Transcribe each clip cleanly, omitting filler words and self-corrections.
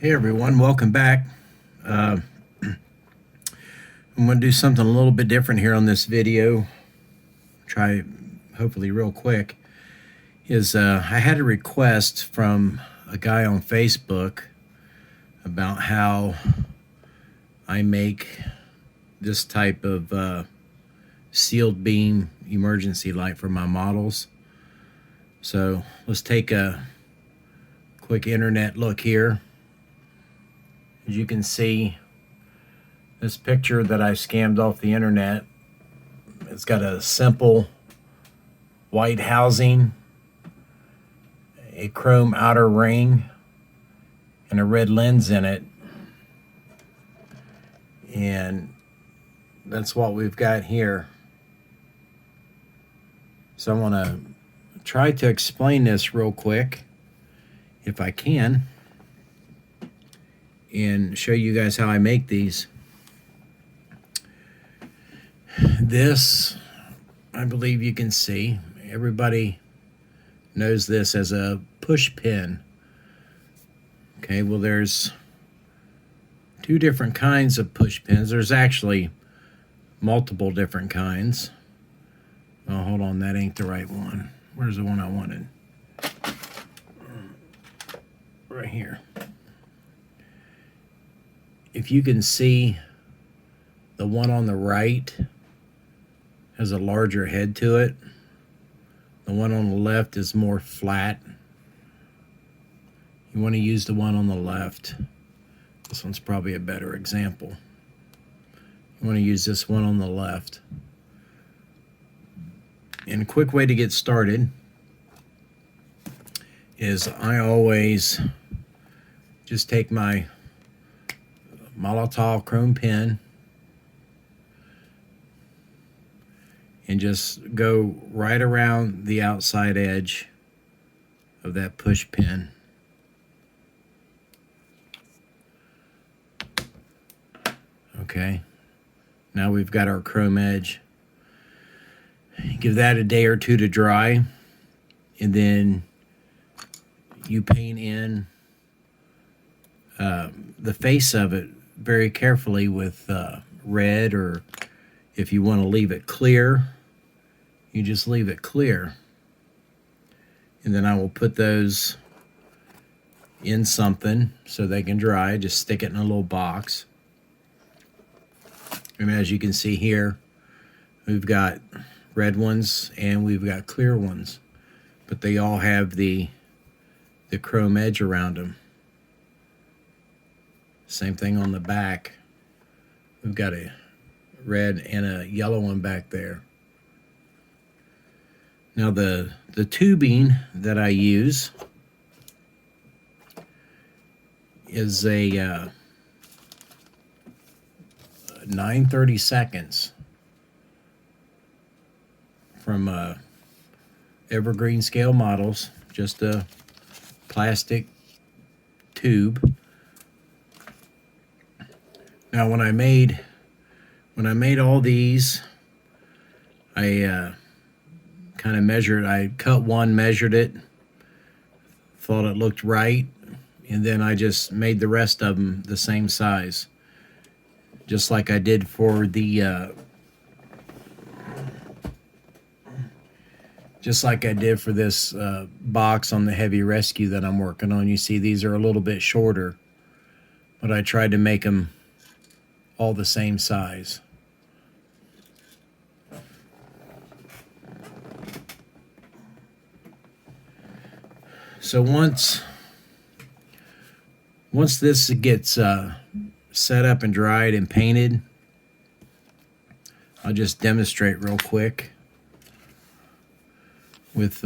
Hey everyone, welcome back. I'm going to do something a little bit different here on this video. Try hopefully real quick. I had a request from a guy on Facebook about how I make this type of sealed beam emergency light for my models. So let's take a quick internet look here. As you can see, this picture that I scammed off the internet, it's got a simple white housing, a chrome outer ring, and a red lens in it. And that's what we've got here. So I want to try to explain this real quick, if I can, and show you guys how I make these. This, I believe you can see, everybody knows this as a push pin. Okay, well there's two different kinds of push pins. There's actually multiple different kinds. Oh, hold on, that ain't the right one. Where's the one I wanted? Right here. If you can see, the one on the right has a larger head to it. The one on the left is more flat. You want to use the one on the left. This one's probably a better example. You want to use this one on the left. And a quick way to get started is I always just take my Molotow chrome pin and just go right around the outside edge of that push pin. Okay, now we've got our chrome edge. Give that a day or two to dry, and then you paint in the face of it very carefully with red, or if you want to leave it clear, you just leave it clear. And then I will put those in something so they can dry. Just stick it in a little box. And as you can see here, we've got red ones and we've got clear ones, but they all have the chrome edge around them. Same thing on the back. We've got a red and a yellow one back there. Now the tubing that I use is a 9/32 from Evergreen Scale Models, just a plastic tube. Now when I made all these, I kind of measured. I cut one, measured it, thought it looked right, and then I just made the rest of them the same size, just like I did for the this box on the Heavy Rescue that I'm working on. You see these are a little bit shorter, but I tried to make them all the same size. So once this gets set up and dried and painted, I'll just demonstrate real quick with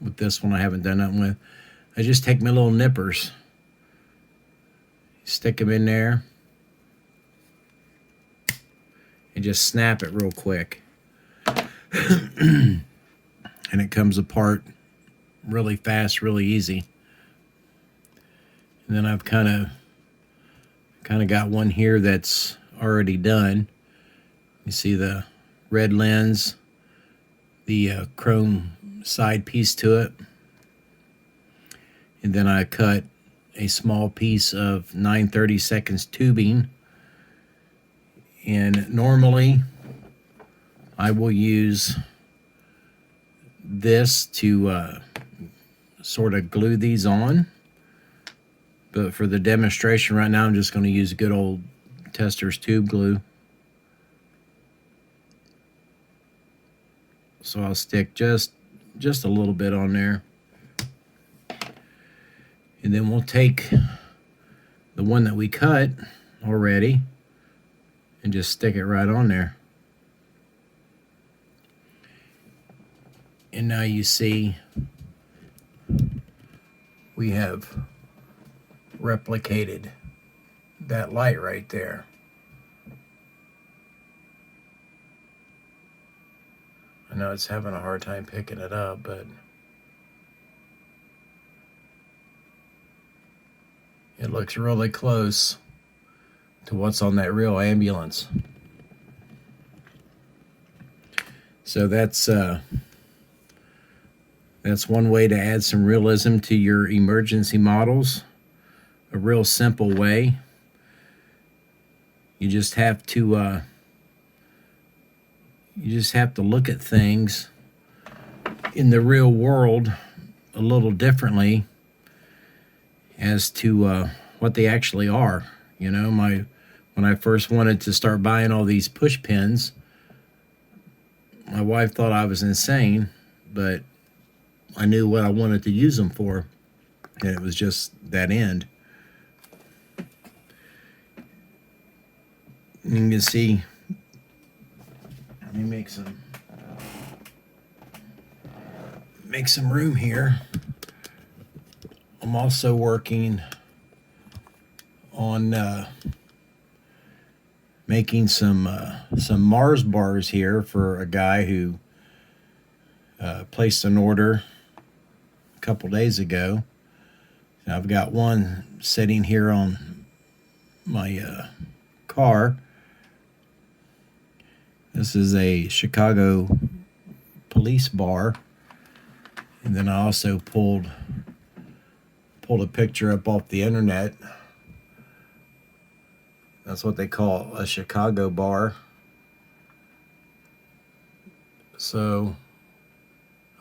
this one. I haven't done nothing with. I just take my little nippers, stick them in there, and just snap it real quick. And it comes apart really fast, really easy. And then I've kind of got one here that's already done. You see the red lens, the chrome side piece to it. And then I cut a small piece of 9/32 tubing, and normally I will use this to sort of glue these on, but for the demonstration right now I'm just going to use good old Testor's tube glue. So I'll stick just a little bit on there, and then we'll take the one that we cut already and just stick it right on there. And now you see we have replicated that light right there. I know it's having a hard time picking it up, but it looks really close to what's on that real ambulance. So that's one way to add some realism to your emergency models. A real simple way. You just have to look at things in the real world a little differently as to what they actually are. You know, when I first wanted to start buying all these push pins, my wife thought I was insane, but I knew what I wanted to use them for, and it was just that end. And you can see, let me make some room here. I'm also working on making some Mars bars here for a guy who placed an order a couple days ago. I've got one sitting here on my car. This is a Chicago police bar, and then I also pulled a picture up off the internet. That's what they call a Chicago bar. So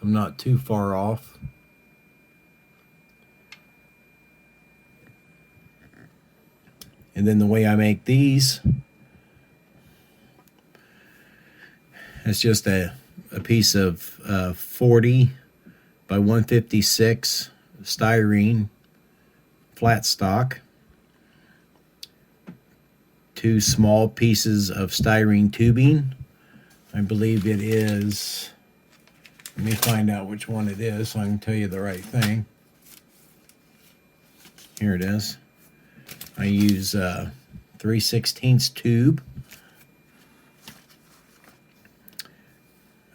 I'm not too far off. And then the way I make these, it's just a piece of 40 by 156 styrene flat stock, 2 small pieces of styrene tubing. I believe it is, let me find out which one it is so I can tell you the right thing. Here it is. I use 3/16 tube.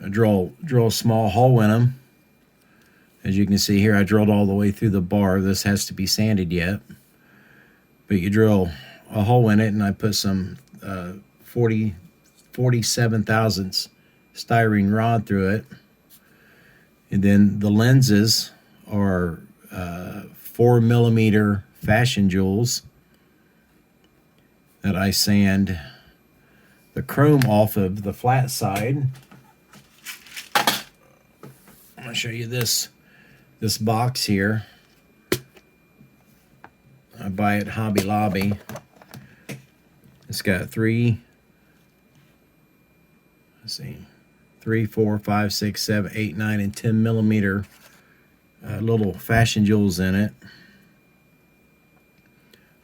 I drill a small hole in them. As you can see here, I drilled all the way through the bar. This has to be sanded yet. But you drill a hole in it, and I put some 47 thousandths styrene rod through it. And then the lenses are 4mm fashion jewels that I sand the chrome off of the flat side. I'm going to show you this box here. I buy it at Hobby Lobby. It's got 3, 4, 5, 6, 7, 8, 9, and 10mm little fashion jewels in it.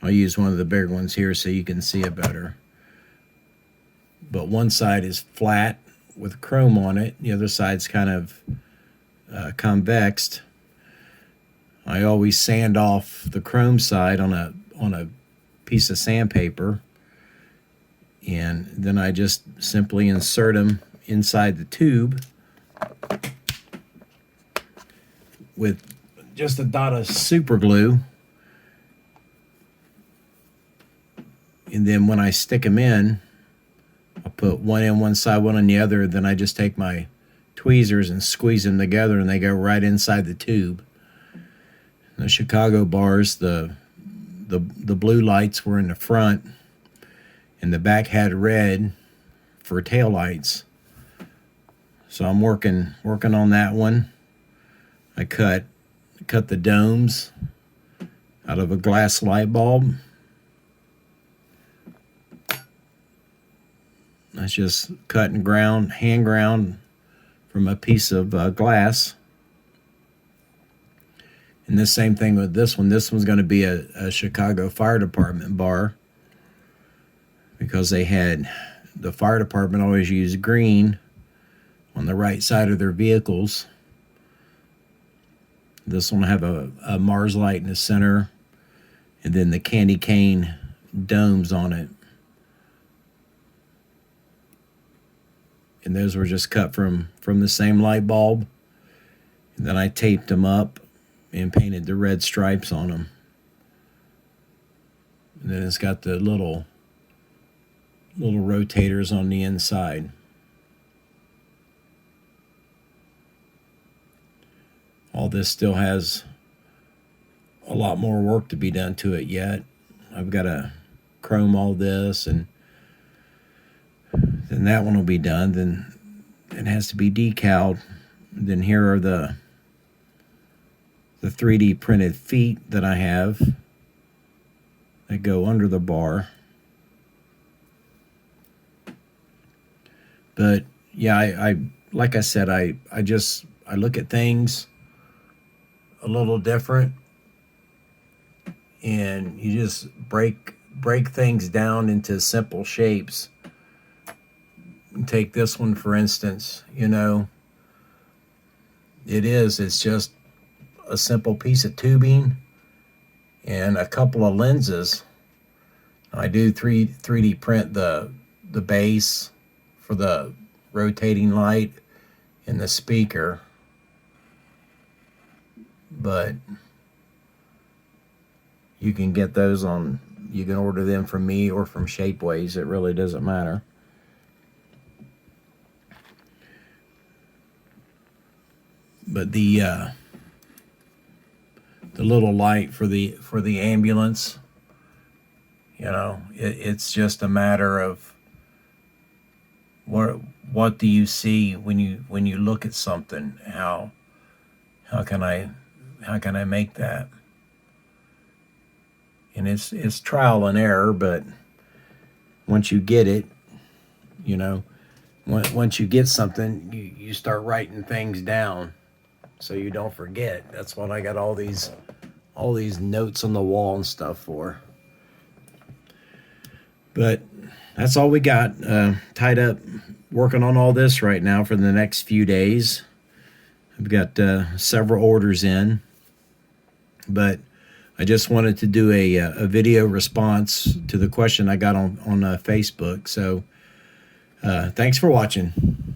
I'll use one of the bigger ones here so you can see it better. But one side is flat with chrome on it. The other side's kind of convexed. I always sand off the chrome side on a piece of sandpaper, and then I just simply insert them inside the tube with just a dot of super glue. And then when I stick them in, I'll put one in one side, one on the other. Then I just take my tweezers and squeeze them together, and they go right inside the tube. The Chicago bars, the the blue lights were in the front, and the back had red for tail lights. So I'm working on that one. I cut the domes out of a glass light bulb. That's just cut and ground, hand ground from a piece of glass. And the same thing with this one. This one's going to be a Chicago Fire Department bar, because the fire department always used green on the right side of their vehicles. This one will have a Mars light in the center, and then the candy cane domes on it. And those were just cut from the same light bulb. And then I taped them up and painted the red stripes on them. And then it's got the little rotators on the inside. All this still has a lot more work to be done to it yet. I've got to chrome all this, and then that one will be done. Then it has to be decaled. Then here are the 3D printed feet that I have that go under the bar. But yeah, I like I said, I look at things a little different, and you just break things down into simple shapes. Take this one, for instance, it's just a simple piece of tubing and a couple of lenses. I do 3D print the base for the rotating light and the speaker, but you can get those you can order them from me or from Shapeways. It really doesn't matter. But the little light for the ambulance, it's just a matter of what do you see when you look at something? How can I make that? And it's trial and error, but once you get it, once you get something, you start writing things down so you don't forget. That's what I got all these notes on the wall and stuff for. But that's all we got tied up working on all this right now for the next few days. I've got several orders in, but I just wanted to do a video response to the question I got on Facebook. So thanks for watching.